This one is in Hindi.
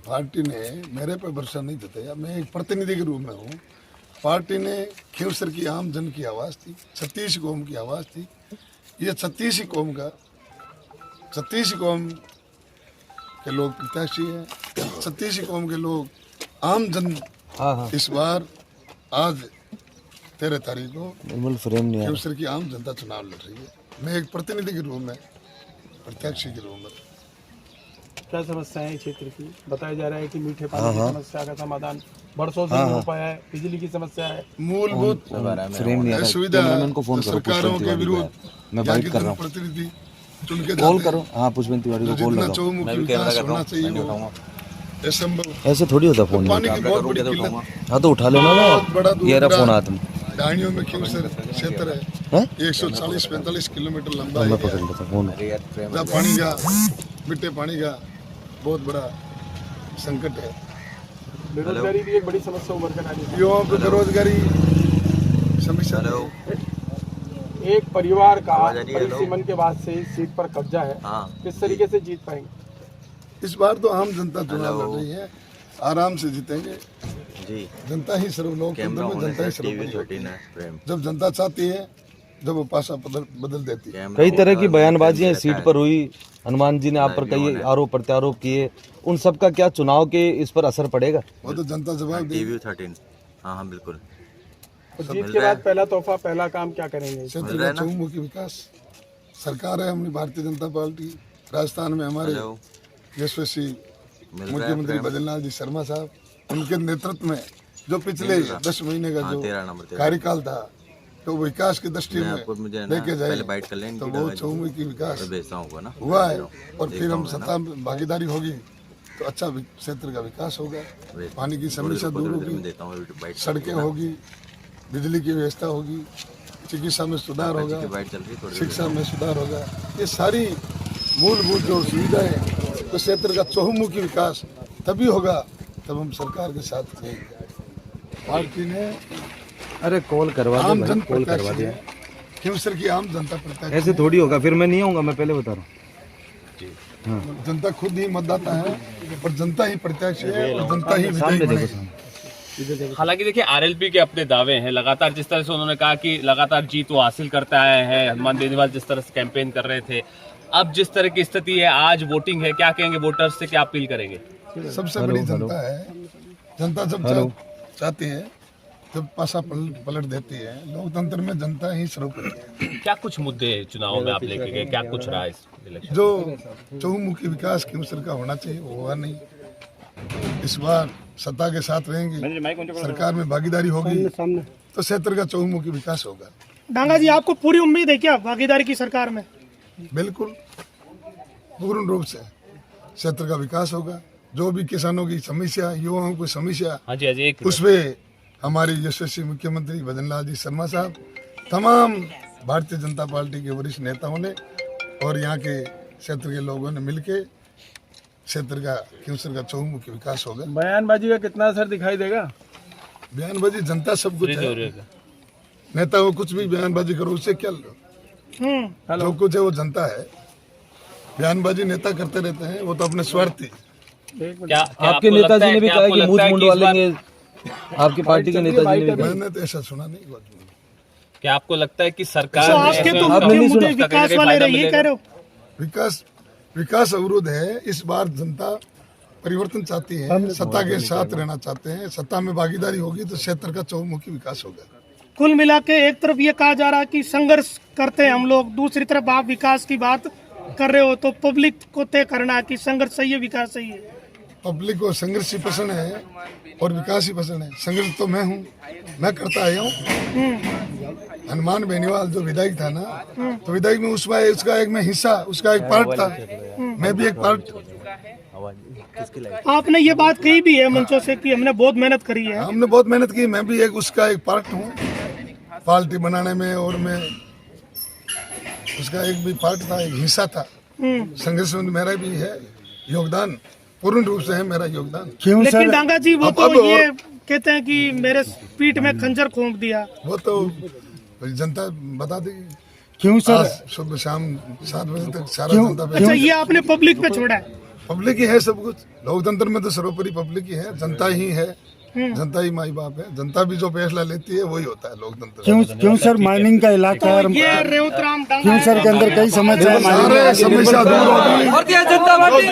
पार्टी ने मेरे पे भरोसा नहीं जताया। मैं एक प्रतिनिधि के रूप में हूँ। पार्टी ने खींवसर की आम जन की आवाज़ थी, 36 कौम की आवाज़ थी। ये 36 कौम के लोग प्रत्याशी हैं। 36 कौम के लोग आम जन इस बार आज 13 तारीख को खींवसर की आम जनता चुनाव लड़ रही है। मैं एक प्रतिनिधि के रूप में, प्रत्याशी के रूप में। क्या समस्याएं हैं क्षेत्र की? बताया जा रहा है कि मीठे पानी की समस्या का समाधान बरसों से नहीं हो पाया है, बिजली की समस्या है, मूलभूत सुविधा सरकारों के विरुद्ध प्रतिनिधि चुन के कॉल करो। हाँ, पुष्पेंद्र तिवारी को कॉल लगाओ। चौमुखी विकास होना चाहिए वो असंभव। ऐसे थोड़ी होता फोन। पानी की बहुत बड़ी किल्लत। हाँ तो उठा लेना ना, ये रहा फोन हाथ में। ढाणियों में खींवसर क्षेत्र है, 140-45 किलोमीटर लंबा है। जहाँ पानी का, मिट्टे पानी का बहुत बड़ा संकट है। बेरोजगारी भी एक बड़ी समस्या उभर कर आ रही है। युवाओं को बेरोजगारी समस्या एक परिवार का परिसीमन के बाद से इस सीट पर कब्जा है, किस तरीके से जीत पाएंगे? इस बार तो आम जनता चुनाव लड़ रही है, आराम से जीतेंगे जी। जनता ही सर्वलोकतंत्र में जनता ही सर्वोपरि। जब जनता चाहती है, जब वो पासा बदल देती है। कई तरह की बयानबाजियां सीट पर हुई, हनुमान जी ने आप पर कई आरोप प्रत्यारोप किए, उन सब का क्या चुनाव के इस पर असर पड़ेगा? वो तो जनता जवाब देगी। 13 हाँ बिल्कुल। तो जीत के बाद पहला तोहफा, पहला काम क्या करेंगे? क्षेत्र का चहुमुखी विकास। सरकार है हमारी भारतीय जनता पार्टी। राजस्थान में हमारे यशस्वी मुख्यमंत्री भजनलाल जी शर्मा साहब, उनके नेतृत्व में जो पिछले 10 महीने का जो कार्यकाल था, तो विकास की दृष्टि में लेके जाए तो वो चहुमुखी विकास हुआ है। और फिर हम सत्ता में भागीदारी होगी तो अच्छा क्षेत्र का विकास होगा। पानी की समस्या दूर होगी, सड़कें होगी, बिजली की व्यवस्था होगी, चिकित्सा में सुधार होगा, शिक्षा में सुधार होगा। ये सारी मूलभूत जो सुविधाएं, तो क्षेत्र का चहुमुखी विकास तभी होगा तब हम सरकार के साथ रहेंगे। पार्टी ने अरे कॉल करवा दो, आम जन कॉल करवा दिया। खींवसर की आम जनता प्रत्याशी। ऐसे थोड़ी होगा, फिर मैं नहीं आऊंगा, मैं पहले बता रहा हूँ। जनता खुद ही मतदाता है और जनता ही प्रत्याशी है और जनता ही विजयी बनेगी। हालांकि देखिए आरएलपी के अपने दावे हैं, लगातार जिस तरह से उन्होंने कहा कि लगातार जीत वो हासिल करते आए हैं। हनुमान बेनीवाल जिस तरह से कैंपेन कर रहे थे, अब जिस तरह की स्थिति है, आज वोटिंग है, क्या कहेंगे वोटर्स से, क्या अपील करेंगे? सबसे बड़ी जनता है। जनता जब चाहती है, जब पासा पलट देती है। लोकतंत्र में जनता ही सर्वोपरि है। क्या कुछ मुद्दे चुनाव में आप लेके गए, क्या कुछ रहा इस इलेक्शन? जो चहुमुखी विकास खींवसर का होना चाहिए वो हुआ नहीं। इस बार सत्ता के साथ रहेंगे, सरकार में भागीदारी होगी तो क्षेत्र का चहुमुखी विकास होगा। डांगा जी, आपको पूरी उम्मीद है क्या भागीदारी की सरकार में? बिल्कुल, पूर्ण रूप से क्षेत्र का विकास होगा। जो भी किसानों की समस्या, युवाओं की समस्या, उसमें हमारे यशस्वी मुख्यमंत्री भजनलाल जी शर्मा साहब, तमाम भारतीय जनता पार्टी के वरिष्ठ नेताओं ने और यहाँ के क्षेत्र के लोगों ने मिलके क्षेत्र का खींवसर का चहुमुखी विकास होगा। बयानबाजी का कितना असर दिखाई देगा? बयानबाजी जनता सब कुछ है। नेता को कुछ भी बयानबाजी करो, उससे क्या लो? जो कुछ है वो जनता है। बयानबाजी नेता करते रहते हैं, वो तो अपने स्वार्थी। क्या आपके नेताजी ने भी कहा कि मुंह मुंडवा लेंगे, आपकी पार्टी के नेताजी ने भी कहा। मैंने तो ऐसा सुना नहीं। क्या आपको लगता है कि सरकार आपके तो मुख्य मुद्दे विकास वाले रहे, ये कह रहे हो? विकास अवरुद्ध है। इस बार जनता परिवर्तन चाहती है, सत्ता के साथ रहना चाहते हैं। सत्ता में भागीदारी होगी तो क्षेत्र का चहुमुखी विकास होगा। कुल मिला के एक तरफ ये कहा जा रहा है कि संघर्ष करते हैं हम लोग, दूसरी तरफ आप विकास की बात कर रहे हो, तो पब्लिक को तय करना है कि संघर्ष सही है, विकास सही है। पब्लिक को संघर्ष ही पसंद है और विकास ही पसंद है। संघर्ष तो मैं हूँ, मैं करता आया हूँ। हनुमान बेनीवाल जो विधायक था ना, तो विधायक में उसका एक मैं हिस्सा, उसका एक पार्ट था, मैं भी एक पार्ट। आपने ये बात कही भी है मंचों से कि हमने बहुत मेहनत करी है। हमने बहुत मेहनत की, मैं भी उसका एक पार्ट हूँ पार्टी बनाने में, और मैं उसका एक भी पार्ट था, एक हिस्सा था। संघर्ष में मेरा भी है योगदान, पूर्ण रूप से है मेरा योगदान। लेकिन डांगा जी, वो तो ये कहते हैं कि मेरे पीठ में खंजर खोंप दिया। वो तो जनता बता देगी। क्यों सर? सुबह शाम 7 बजे तक सारा जनता। अच्छा, ये आपने पब्लिक पे छोड़ा है? पब्लिक ही है सब कुछ। लोकतंत्र में तो सर्वोपरि पब्लिक ही है, जनता ही है, जनता ही माई बाप है। जनता भी जो फैसला लेती है वही होता है लोकतंत्र। क्यों सर माइनिंग का इलाका है, ये रेवतराम क्यों सर के अंदर कई समस्या सारे समस्या दूर होगी।